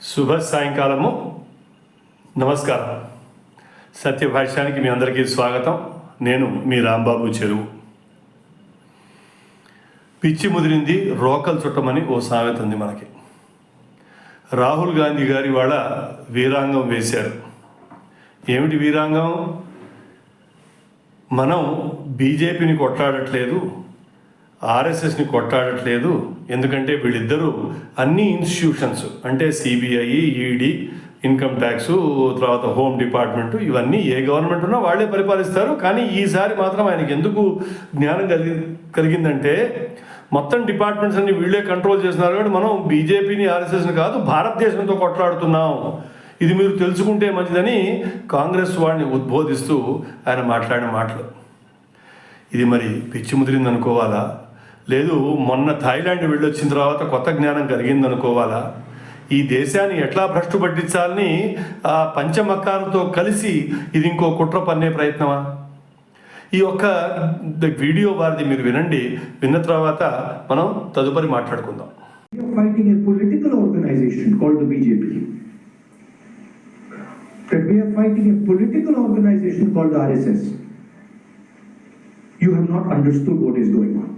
శుభ సాయంకాలము. నమస్కారం. సత్యభాష్యానికి మీ అందరికీ స్వాగతం. నేను మీ రాంబాబు చెరువు. పిచ్చి ముదిరింది రోకలు చుట్టమని ఓ సామెత ఉంది మనకి. రాహుల్ గాంధీ గారి వాళ్ళ వీరాంగం వేశారు. ఏమిటి వీరాంగం? మనం బీజేపీని కొట్లాడట్లేదు, ఆర్ఎస్ఎస్ని కొట్లాడట్లేదు. ఎందుకంటే వీళ్ళిద్దరూ అన్ని ఇన్స్టిట్యూషన్స్ అంటే సిబిఐ, ఈడీ, ఇన్కమ్ ట్యాక్స్, తర్వాత హోమ్ డిపార్ట్మెంటు, ఇవన్నీ ఏ గవర్నమెంట్ ఉన్నా వాళ్ళే పరిపాలిస్తారు. కానీ ఈసారి మాత్రం ఆయనకి ఎందుకు జ్ఞానం కలిగిందంటే మొత్తం డిపార్ట్మెంట్స్ అన్ని వీళ్ళే కంట్రోల్ చేస్తున్నారు. కాబట్టి మనం బీజేపీని, ఆర్ఎస్ఎస్ని కాదు, భారతదేశంతో కొట్లాడుతున్నాం, ఇది మీరు తెలుసుకుంటే మంచిదని కాంగ్రెస్ వాడిని ఉద్బోధిస్తూ ఆయన మాట్లాడిన మాటలు. ఇది మరి పిచ్చి ముదిరింది అనుకోవాలా, లేదు మొన్న థాయిలాండ్ వెళ్ళొచ్చిన తర్వాత కొత్త జ్ఞానం కలిగింది అనుకోవాలా? ఈ దేశాన్ని ఎట్లా భ్రష్టు పట్టించాలని ఆ పంచమక్కాలతో కలిసి ఇది ఇంకో కుట్ర పన్నే ప్రయత్నమా? ఈ ఒక్క వీడియో వారిది మీరు వినండి. విన్న తర్వాత మనం తదుపరి మాట్లాడుకుందాం. Fighting a political organization called the BJP. That we are fighting a political organization called the RSS. You have not understood what is going on.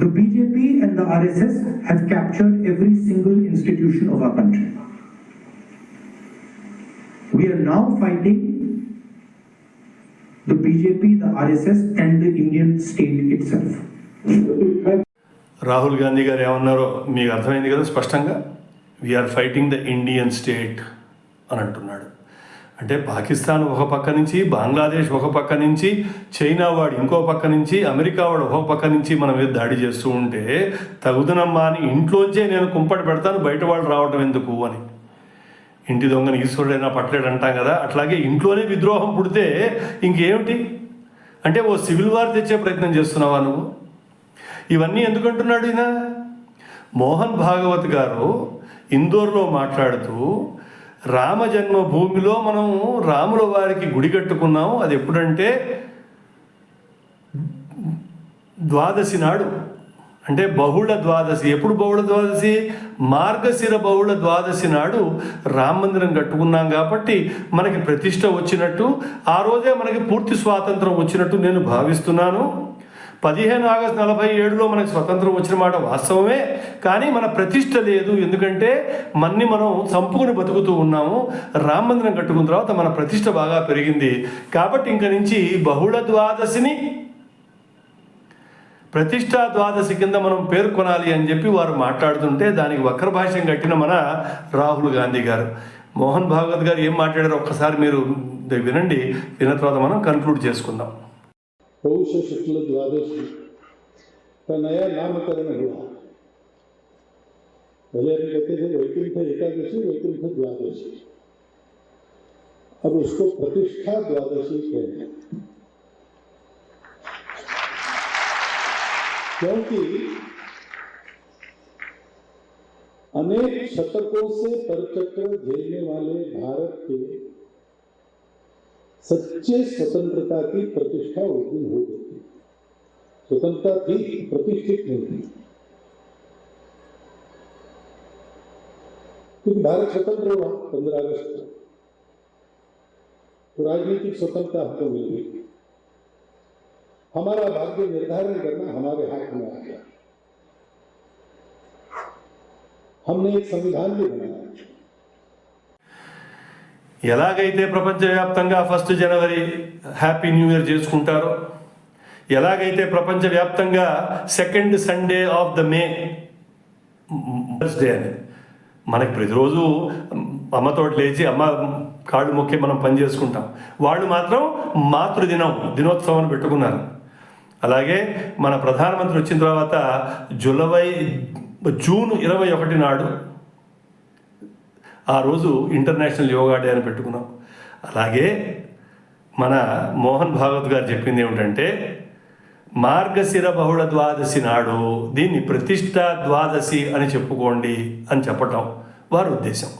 The BJP and the RSS have captured every single institution of our country. We are now fighting the BJP, the RSS and the Indian state itself. Rahul Gandhi గారు ఏమన్నారో మీకు అర్థమైంది కదా స్పష్టంగా. We are fighting the Indian state అని అంటున్నాడు. అంటే పాకిస్తాన్ ఒక పక్క నుంచి, బంగ్లాదేశ్ ఒక పక్క నుంచి, చైనా వాడు ఇంకో పక్క నుంచి, అమెరికా వాడు ఒక పక్క నుంచి మన మీద దాడి చేస్తూ ఉంటే తగుదనమ్మా అని ఇంట్లోంచే నేను కుంపటి పెడతాను, బయట వాళ్ళు రావడం ఎందుకు అని. ఇంటి దొంగని ఈశ్వరుడైనా పట్టలేడు అంటాం కదా, అట్లాగే ఇంట్లోనే విద్రోహం పుడితే ఇంకేమిటి? అంటే ఓ సివిల్ వార్ తెచ్చే ప్రయత్నం చేస్తున్నావా నువ్వు? ఇవన్నీ ఎందుకంటున్నాడు ఈయన? మోహన్ భాగవత్ గారు ఇందోర్లో మాట్లాడుతూ రామ జన్మభూమిలో మనం రాముల వారికి గుడి కట్టుకున్నాము. అది ఎప్పుడంటే ద్వాదశి నాడు, అంటే బహుళ ద్వాదశి. ఎప్పుడు బహుళ ద్వాదశి? మార్గశిర బహుళ ద్వాదశి నాడు రామ మందిరం కట్టుకున్నాం కాబట్టి మనకి ప్రతిష్ట వచ్చినట్టు, ఆ రోజే మనకి పూర్తి స్వాతంత్రం వచ్చినట్టు నేను భావిస్తున్నాను. 15 ఆగస్టు 47లో మనకు స్వతంత్రం వచ్చిన మాట వాస్తవమే, కానీ మన ప్రతిష్ట లేదు. ఎందుకంటే మనం చంపుకుని బతుకుతూ ఉన్నాము. రామ మందిరం కట్టుకున్న తర్వాత మన ప్రతిష్ట బాగా పెరిగింది. కాబట్టి ఇంక నుంచి బహుళ ద్వాదశిని ప్రతిష్టా ద్వాదశి కింద మనం పేర్కొనాలి అని చెప్పి వారు మాట్లాడుతుంటే దానికి వక్రభాష్యం కట్టిన మన రాహుల్ గాంధీ గారు. మోహన్ భాగవత్ గారు ఏం మాట్లాడారో ఒక్కసారి మీరు వినండి. విన్న తర్వాత మనం కన్క్లూడ్ చేసుకుందాం. पौष शुक्ल द्वादशी का नया नामकरण हुआ. पहले हम कहते थे वैकुंठ एकादशी, वैकुंठ द्वादशी. अब उसको प्रतिष्ठा द्वादशी कहते हैं, क्योंकि अनेक शतकों से परचक्र झेलने वाले भारत के सच्चे स्वतंत्रता की प्रतिष्ठा उस दिन हो गई थी. स्वतंत्रता थी, प्रतिष्ठित नहीं थी. क्योंकि भारत स्वतंत्र हुआ 15 अगस्त को, तो राजनीतिक स्वतंत्रता हमको मिल गई. हमारा भाग्य निर्धारण करना हमारे हाथ में आ गया. हमने एक संविधान भी बनाया. ఎలాగైతే ప్రపంచవ్యాప్తంగా 1 జనవరి హ్యాపీ న్యూ ఇయర్ చేసుకుంటారో, ఎలాగైతే ప్రపంచవ్యాప్తంగా 2nd Sunday of the May mother's day అని మనకి ప్రతిరోజు అమ్మతోటి లేచి అమ్మ కాళ్ళు మొక్కి మనం పని చేసుకుంటాం. వాళ్ళు మాత్రం దినోత్సవం పెట్టుకున్నారు. అలాగే మన ప్రధానమంత్రి వచ్చిన తర్వాత జూన్ 21 నాడు ఆ రోజు ఇంటర్నేషనల్ యోగా డే అని పెట్టుకున్నాం. అలాగే మన మోహన్ భాగవత్ గారు చెప్పింది ఏమిటంటే మార్గశిర బహుళ ద్వాదశి నాడు దీన్ని ప్రతిష్టా ద్వాదశి అని చెప్పుకోండి అని చెప్పటం వారి ఉద్దేశం.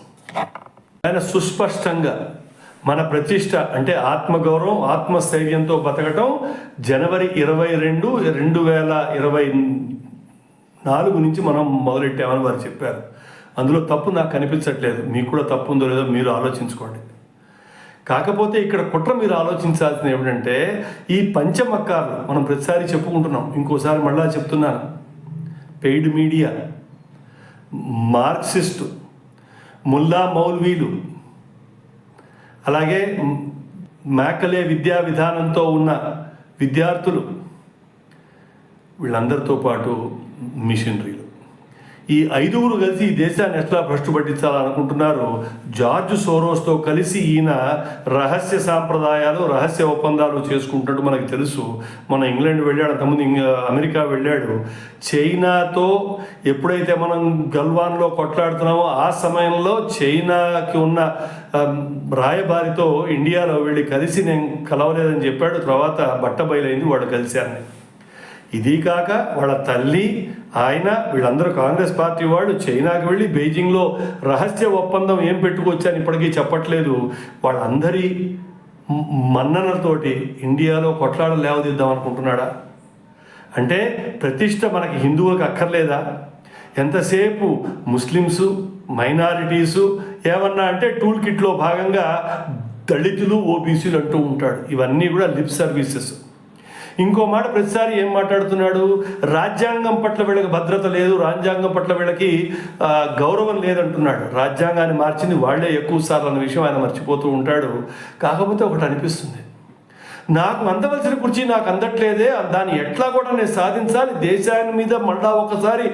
ఆయన సుస్పష్టంగా మన ప్రతిష్ట అంటే ఆత్మగౌరవం, ఆత్మస్థైర్యంతో బతకటం జనవరి 22, 2024 నుంచి మనం మొదలెట్టామని వారు చెప్పారు. అందులో తప్పు నాకు కనిపించట్లేదు. మీకు కూడా తప్పు ఉందో లేదో మీరు ఆలోచించుకోండి. కాకపోతే ఇక్కడ కుట్ర మీరు ఆలోచించాల్సింది ఏమిటంటే, ఈ పంచమక్కాలు మనం ప్రతిసారి చెప్పుకుంటున్నాం, ఇంకోసారి మళ్ళా చెప్తున్నాను. పెయిడ్ మీడియా, మార్క్సిస్టు, ముల్లా మౌల్వీలు, అలాగే మ్యాకలే విద్యా విధానంతో ఉన్న విద్యార్థులు, వీళ్ళందరితో పాటు మిషనరీలు, ఈ ఐదుగురు కలిసి ఈ దేశాన్ని ఎట్లా భ్రష్టు పట్టించాలనుకుంటున్నారు. జార్జ్ సోరోస్తో కలిసి ఈయన రహస్య సాంప్రదాయాలు, రహస్య ఒప్పందాలు చేసుకుంటున్నట్టు మనకు తెలుసు. మన ఇంగ్లాండ్ వెళ్ళాడు, అంతకుముందు అమెరికా వెళ్ళాడు. చైనాతో ఎప్పుడైతే మనం గల్వాన్లో కొట్లాడుతున్నామో ఆ సమయంలో చైనాకి ఉన్న రాయబారితో ఇండియాలో వెళ్ళి కలిసి నేను కలవలేదని చెప్పాడు. తర్వాత బట్టబయలైంది వాడు కలిశారని. ఇది కాక వాళ్ళ తల్లి, ఆయన, వీళ్ళందరూ కాంగ్రెస్ పార్టీ వాళ్ళు చైనాకి వెళ్ళి బీజింగ్లో రహస్య ఒప్పందం ఏం పెట్టుకొచ్చాని ఇప్పటికీ చెప్పట్లేదు. వాళ్ళందరి మన్ననలతోటి ఇండియాలో కొట్లాడ లేవదిద్దాం అనుకుంటున్నాడా? అంటే ప్రతిష్ట మనకి హిందువులకు అక్కర్లేదా? ఎంతసేపు ముస్లిమ్సు, మైనారిటీసు ఏమన్నా అంటే టూల్ కిట్లో భాగంగా దళితులు, ఓబీసీలు అంటూ ఉంటాడు. ఇవన్నీ కూడా లిప్ సర్వీసెస్. ఇంకో మాట ప్రతిసారి ఏం మాట్లాడుతున్నాడు, రాజ్యాంగం పట్ల వీళ్ళకి భద్రత లేదు, రాజ్యాంగం పట్ల వీళ్ళకి గౌరవం లేదంటున్నాడు. రాజ్యాంగాన్ని మార్చింది వాళ్లే ఎక్కువ సార్లు అన్న విషయం ఆయన మర్చిపోతూ ఉంటాడు. కాకపోతే ఒకటి అనిపిస్తుంది, నాకు అందవలసిన కుర్చీ నాకు అందట్లేదే, దాన్ని ఎట్లా కూడా నేను సాధించాలి, దేశాన్ని మీద మళ్ళా ఒకసారి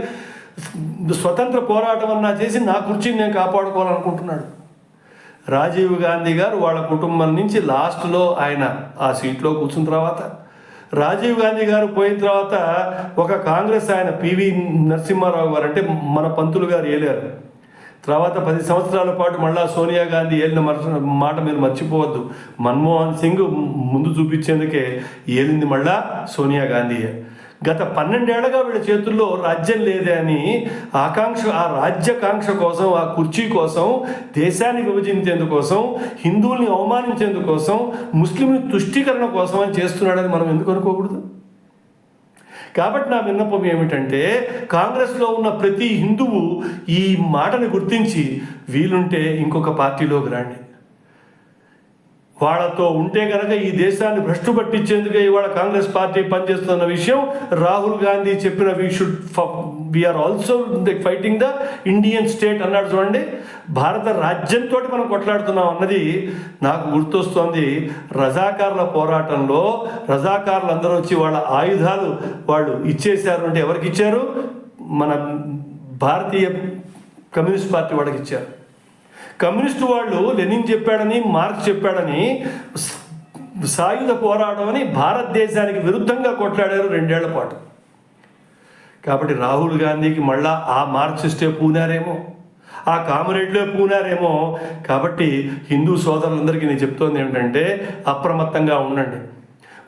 స్వతంత్ర పోరాటం అన్నా చేసి నా కుర్చీని నేను కాపాడుకోవాలనుకుంటున్నాడు. రాజీవ్ గాంధీ గారు వాళ్ళ కుటుంబం నుంచి లాస్ట్లో ఆయన ఆ సీట్లో కూర్చున్న తర్వాత, రాజీవ్ గాంధీ గారు పోయిన తర్వాత ఒక కాంగ్రెస్ ఆయన పివి నరసింహారావు గారు, అంటే మన పంతులు గారు ఏలారు. తర్వాత 10 సంవత్సరాల పాటు మళ్ళా సోనియా గాంధీ ఏలిన మాట మీరు మర్చిపోవద్దు. మన్మోహన్ సింగ్ ముందు చూపించేందుకే ఏలింది మళ్ళా సోనియా గాంధీయే. గత 12 ఏళ్లుగా వీళ్ళ చేతుల్లో రాజ్యం లేదే అని ఆ రాజ్యకాంక్ష కోసం, ఆ కుర్చీ కోసం, దేశాన్ని విభజించేందుకోసం, హిందువుల్ని అవమానించేందుకోసం, ముస్లింల తుష్టీకరణ కోసం అని చేస్తున్నాడని మనం ఎందుకు అనుకోకూడదు? కాబట్టి నా విన్నపం ఏమిటంటే, కాంగ్రెస్లో ఉన్న ప్రతి హిందువు ఈ మాటని గుర్తించి వీలుంటే ఇంకొక పార్టీలోకి రండి. వాళ్ళతో ఉంటే కనుక ఈ దేశాన్ని భ్రష్టు పట్టించేందుకే ఇవాళ కాంగ్రెస్ పార్టీ పనిచేస్తున్న విషయం రాహుల్ గాంధీ చెప్పిన we are also fighting the Indian state అన్నాడు చూడండి. భారత రాజ్యంతో మనం కొట్లాడుతున్నాం అన్నది నాకు గుర్తొస్తోంది. రజాకార్ల పోరాటంలో రజాకార్లు అందరూ వచ్చి వాళ్ళ ఆయుధాలు వాళ్ళు ఇచ్చేశారు అంటే ఎవరికి ఇచ్చారు? మన భారతీయ కమ్యూనిస్ట్ పార్టీ వాళ్ళకి ఇచ్చారు. కమ్యూనిస్టు వాళ్ళు లెనిన్ చెప్పాడని, మార్క్స్ చెప్పాడని సాయుధ పోరాటం అని భారతదేశానికి విరుద్ధంగా కొట్లాడారు 2 ఏళ్ల పాటు. కాబట్టి రాహుల్ గాంధీకి మళ్ళా ఆ మార్క్సిస్టే పూనారేమో, ఆ కామ్రేడ్లే పూనారేమో. కాబట్టి హిందూ సోదరులందరికీ నేను చెప్తోంది ఏమిటంటే, అప్రమత్తంగా ఉండండి.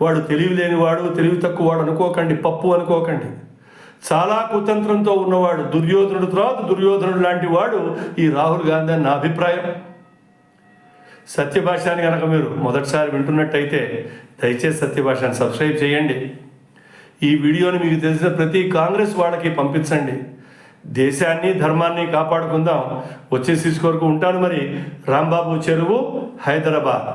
వాడు తెలివి లేనివాడు, తెలివి తక్కువ వాడు అనుకోకండి, పప్పు అనుకోకండి. చాలా కుతంత్రంతో ఉన్నవాడు, దుర్యోధనుడు తర్వాత దుర్యోధనుడు లాంటి వాడు ఈ రాహుల్ గాంధీ అని నా అభిప్రాయం. సత్యభాషాని కనుక మీరు మొదటిసారి వింటున్నట్టయితే దయచేసి సత్యభాషాని సబ్స్క్రైబ్ చేయండి. ఈ వీడియోని మీకు తెలిసిన ప్రతి కాంగ్రెస్ వాళ్ళకి పంపించండి. దేశాన్ని, ధర్మాన్ని కాపాడుకుందాం. వచ్చే సీస్ కొరకు ఉంటాను మరి. రాంబాబు చెరువు, హైదరాబాద్.